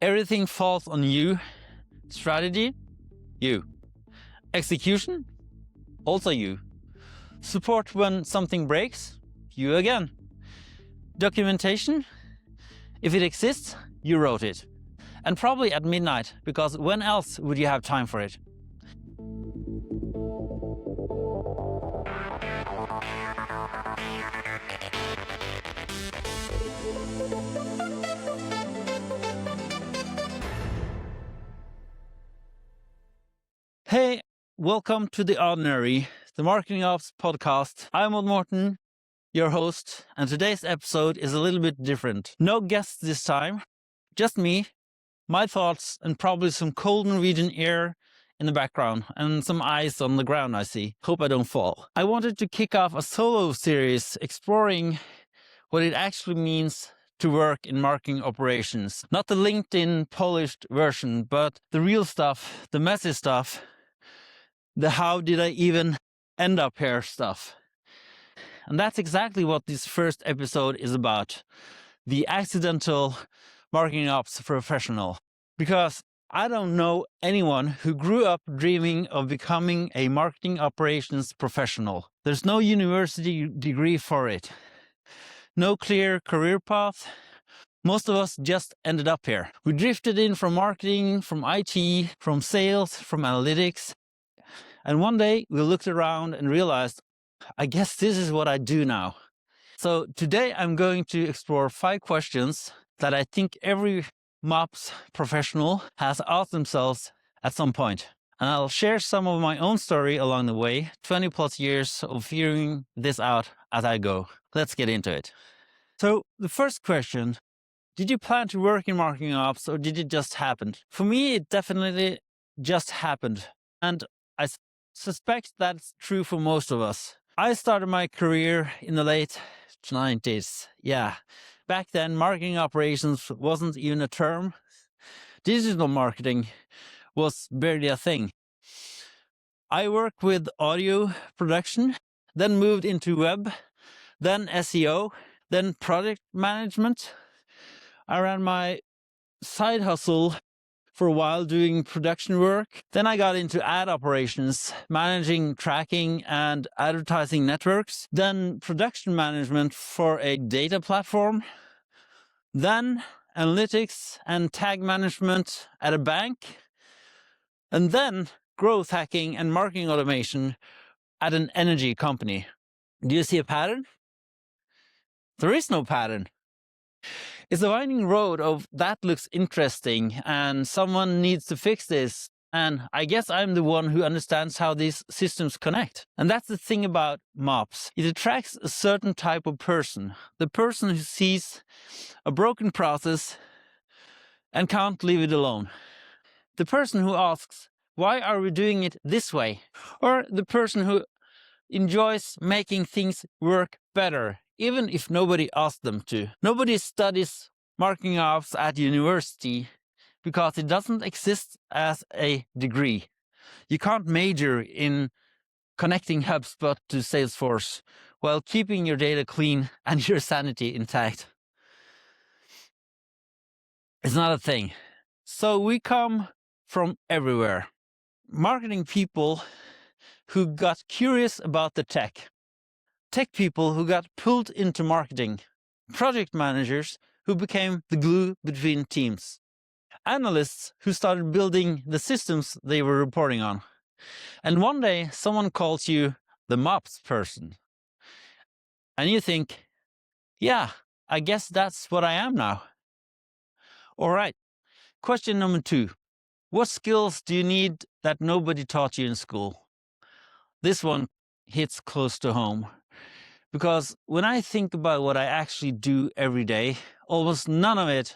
Everything falls on you. Strategy, you. Execution, also you. Support when something breaks, you again. Documentation, if it exists, you wrote it. And probably at midnight, because when else would you have time for it? Hey, welcome to the Oddinary, the Marketing Ops podcast. I'm Morten, your host, and today's episode is a little bit different. No guests this time, just me, my thoughts, and probably some cold Norwegian air in the background and some ice on the ground I see. Hope I don't fall. I wanted to kick off a solo series exploring what it actually means to work in marketing operations. Not the LinkedIn polished version, but the real stuff, the messy stuff, the how did I even end up here stuff. And that's exactly what this first episode is about. The accidental marketing ops professional. Because I don't know anyone who grew up dreaming of becoming a marketing operations professional. There's no university degree for it. No clear career path. Most of us just ended up here. We drifted in from marketing, from IT, from sales, from analytics. And one day we looked around and realized, I guess this is what I do now. So today I'm going to explore 5 questions that I think every MOps professional has asked themselves at some point. And I'll share some of my own story along the way, 20 plus years of figuring this out as I go. Let's get into it. So the first question, did you plan to work in marketing ops or did it just happen? For me, it definitely just happened. And I suspect that's true for most of us. I started my career in the late 90s. Yeah, back then marketing operations wasn't even a term. Digital marketing was barely a thing. I worked with audio production, then moved into web, then SEO, then project management. I ran my side hustle for a while doing production work. Then I got into ad operations, managing tracking and advertising networks. Then production management for a data platform. Then analytics and tag management at a bank. And then growth hacking and marketing automation at an energy company. Do you see a pattern? There is no pattern. It's a winding road of that looks interesting and someone needs to fix this. And I guess I'm the one who understands how these systems connect. And that's the thing about MOPS. It attracts a certain type of person. The person who sees a broken process and can't leave it alone. The person who asks, why are we doing it this way? Or the person who enjoys making things work better, even if nobody asked them to. Nobody studies marketing ops at university because it doesn't exist as a degree. You can't major in connecting HubSpot to Salesforce while keeping your data clean and your sanity intact. It's not a thing. So we come from everywhere. Marketing people who got curious about the tech people who got pulled into marketing, project managers who became the glue between teams, analysts who started building the systems they were reporting on. And one day someone calls you the MOPS person. And you think, yeah, I guess that's what I am now. All right, question number 2. What skills do you need that nobody taught you in school? This one hits close to home. Because when I think about what I actually do every day, almost none of it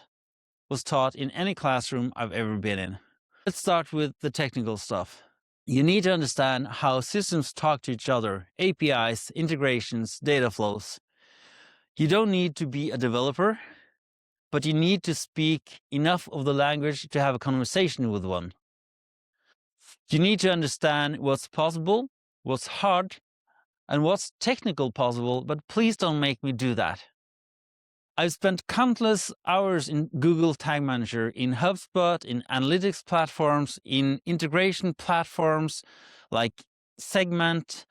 was taught in any classroom I've ever been in. Let's start with the technical stuff. You need to understand how systems talk to each other, APIs, integrations, data flows. You don't need to be a developer, but you need to speak enough of the language to have a conversation with one. You need to understand what's possible, what's hard, and what's technical possible, but please don't make me do that. I've spent countless hours in Google Tag Manager, in HubSpot, in analytics platforms, in integration platforms like Segment,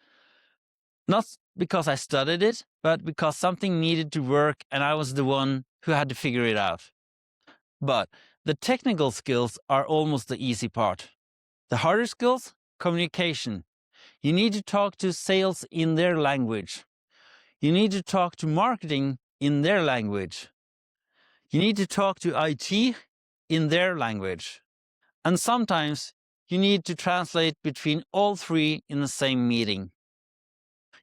not because I studied it, but because something needed to work and I was the one who had to figure it out. But the technical skills are almost the easy part. The harder skills? Communication. You need to talk to sales in their language. You need to talk to marketing in their language. You need to talk to IT in their language. And sometimes you need to translate between all three in the same meeting.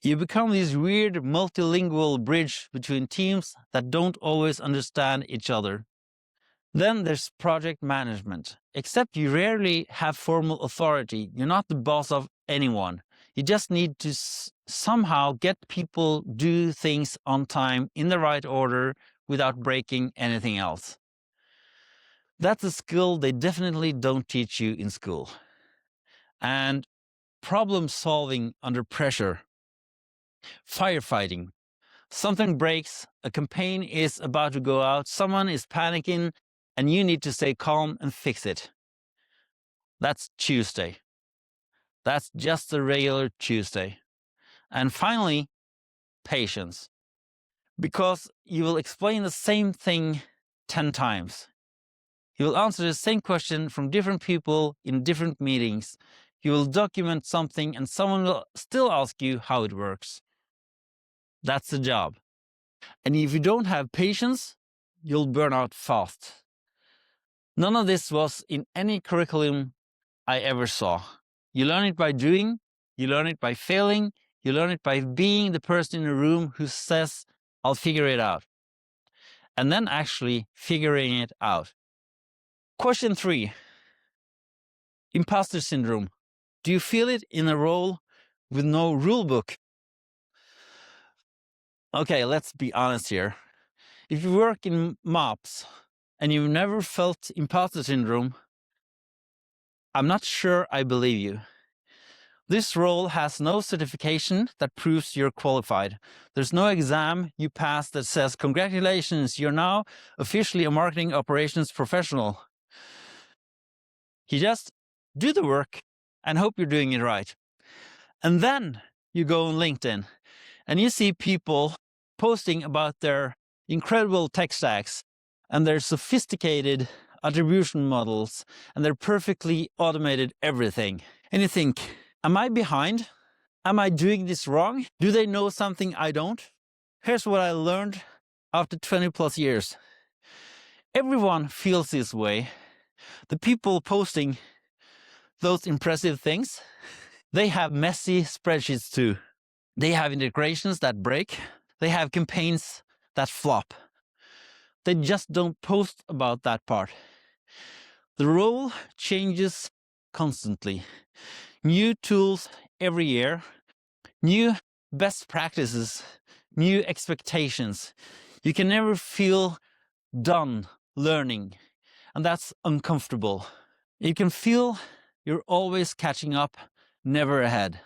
You become this weird multilingual bridge between teams that don't always understand each other. Then there's project management. Except you rarely have formal authority. You're not the boss of anyone. You just need to somehow get people do things on time in the right order without breaking anything else. That's a skill they definitely don't teach you in school. And problem solving under pressure. Firefighting. Something breaks, a campaign is about to go out, someone is panicking, and you need to stay calm and fix it. That's Tuesday. That's just a regular Tuesday. And finally, patience. Because you will explain the same thing 10 times. You will answer the same question from different people in different meetings. You will document something and someone will still ask you how it works. That's the job. And if you don't have patience, you'll burn out fast. None of this was in any curriculum I ever saw. You learn it by doing, you learn it by failing, you learn it by being the person in the room who says, I'll figure it out. And then actually figuring it out. Question 3. Imposter syndrome. Do you feel it in a role with no rulebook? Okay, let's be honest here. If you work in MOps and you've never felt imposter syndrome, I'm not sure I believe you. This role has no certification that proves you're qualified. There's no exam you pass that says, congratulations, you're now officially a marketing operations professional. You just do the work and hope you're doing it right. And then you go on LinkedIn and you see people posting about their incredible tech stacks and their sophisticated attribution models and their perfectly automated everything. And you think, am I behind? Am I doing this wrong? Do they know something I don't? Here's what I learned after 20 plus years. Everyone feels this way. The people posting those impressive things, they have messy spreadsheets too. They have integrations that break. They have campaigns that flop. They just don't post about that part. The role changes constantly. New tools every year, new best practices, new expectations. You can never feel done learning, and that's uncomfortable. You can feel you're always catching up, never ahead.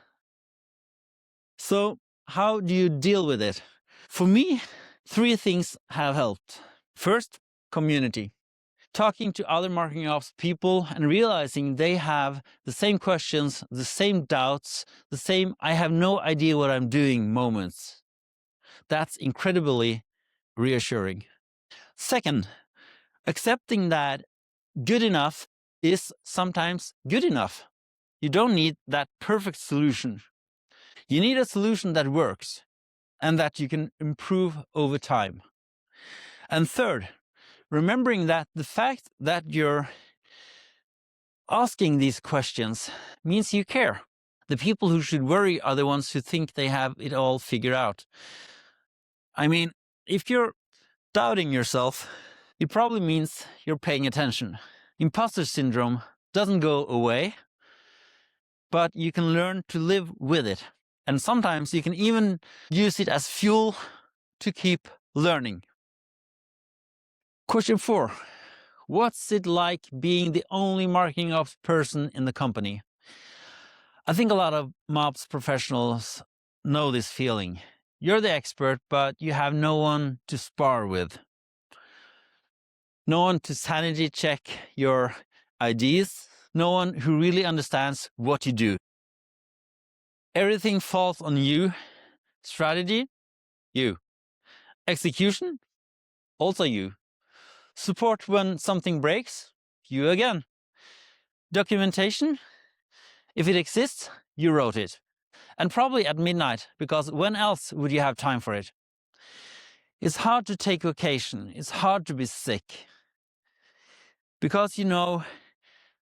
So, how do you deal with it? For me, 3 things have helped. First, community. Talking to other marketing ops people and realizing they have the same questions, the same doubts, the same I have no idea what I'm doing moments. That's incredibly reassuring. Second, accepting that good enough is sometimes good enough. You don't need that perfect solution. You need a solution that works and that you can improve over time. And third, remembering that the fact that you're asking these questions means you care. The people who should worry are the ones who think they have it all figured out. I mean, if you're doubting yourself, it probably means you're paying attention. Imposter syndrome doesn't go away, but you can learn to live with it. And sometimes you can even use it as fuel to keep learning. Question 4. What's it like being the only marketing ops person in the company? I think a lot of MOps professionals know this feeling. You're the expert, but you have no one to spar with. no one to sanity check your ideas, no one who really understands what you do. Everything falls on you. Strategy, you. Execution, also you. Support when something breaks, you again. Documentation, if it exists, you wrote it. And probably at midnight, because when else would you have time for it? It's hard to take vacation. It's hard to be sick. Because you know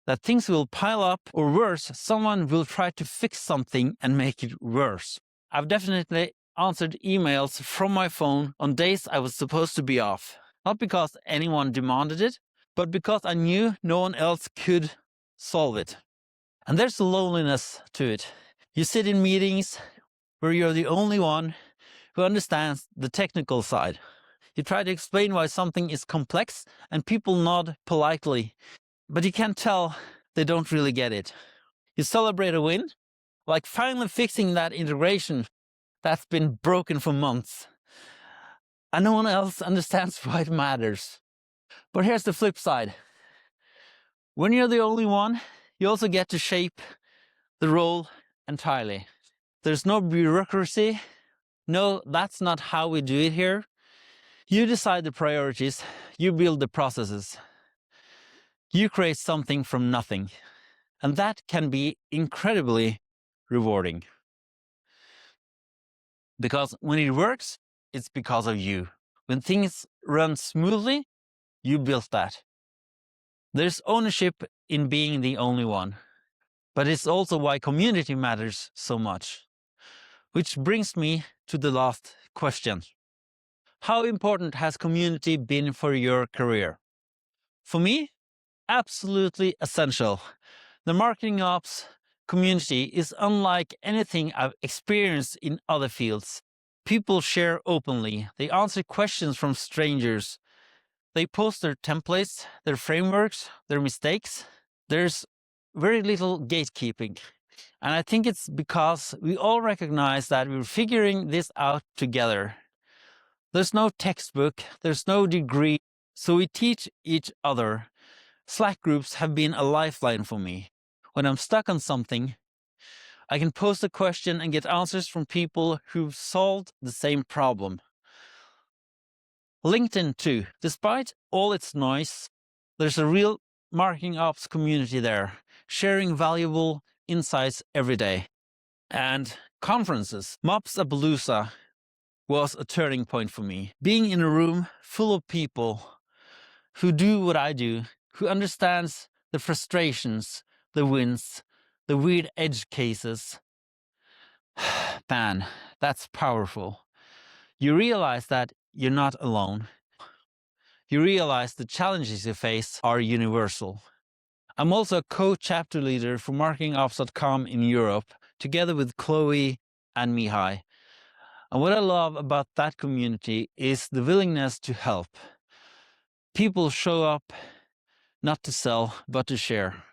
that things will pile up, or worse, someone will try to fix something and make it worse. I've definitely answered emails from my phone on days I was supposed to be off. Not because anyone demanded it, but because I knew no one else could solve it. And there's a loneliness to it. You sit in meetings where you're the only one who understands the technical side. You try to explain why something is complex and people nod politely, but you can tell they don't really get it. You celebrate a win, like finally fixing that integration that's been broken for months. And no one else understands why it matters. But here's the flip side. When you're the only one, you also get to shape the role entirely. There's no bureaucracy. No, that's not how we do it here. You decide the priorities. You build the processes. You create something from nothing. And that can be incredibly rewarding. Because when it works, it's because of you. When things run smoothly, you built that. There's ownership in being the only one. But it's also why community matters so much. Which brings me to the last question. How important has community been for your career? For me, absolutely essential. The marketing ops community is unlike anything I've experienced in other fields. People share openly. They answer questions from strangers. They post their templates, their frameworks, their mistakes. There's very little gatekeeping. And I think it's because we all recognize that we're figuring this out together. There's no textbook, there's no degree, so we teach each other. Slack groups have been a lifeline for me. When I'm stuck on something, I can post a question and get answers from people who've solved the same problem. LinkedIn too. Despite all its noise, there's a real marketing ops community there, sharing valuable insights every day. And conferences. Mopsapalooza was a turning point for me. Being in a room full of people who do what I do, who understands the frustrations, the wins, the weird edge cases. Man, that's powerful. You realize that you're not alone. You realize the challenges you face are universal. I'm also a co-chapter leader for marketingops.com in Europe, together with Chloe and Mihai. And what I love about that community is the willingness to help. People show up not to sell, but to share.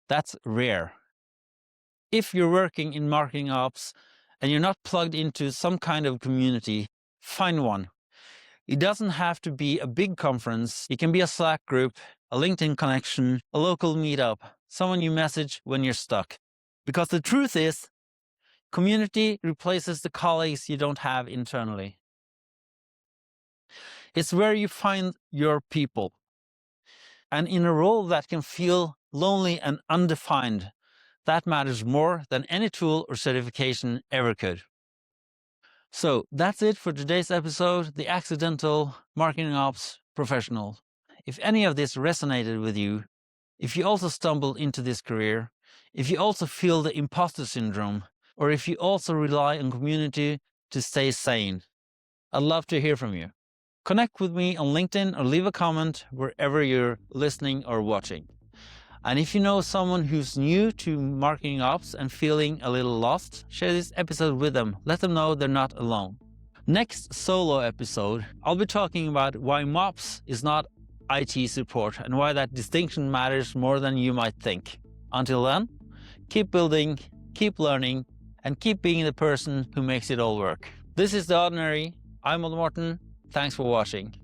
That's rare. If you're working in marketing ops and you're not plugged into some kind of community, find one. It doesn't have to be a big conference. It can be a Slack group, a LinkedIn connection, a local meetup, someone you message when you're stuck. Because the truth is, community replaces the colleagues you don't have internally. It's where you find your people. And in a role that can feel lonely and undefined, that matters more than any tool or certification ever could. So that's it for today's episode, The Accidental Marketing Ops Professional. If any of this resonated with you, if you also stumbled into this career, if you also feel the imposter syndrome, or if you also rely on community to stay sane, I'd love to hear from you. Connect with me on LinkedIn or leave a comment wherever you're listening or watching. And if you know someone who's new to marketing ops and feeling a little lost, share this episode with them. Let them know they're not alone. Next solo episode, I'll be talking about why MOPS is not IT support and why that distinction matters more than you might think. Until then, keep building, keep learning, and keep being the person who makes it all work. This is The Oddinary. I'm Morten. Thanks for watching.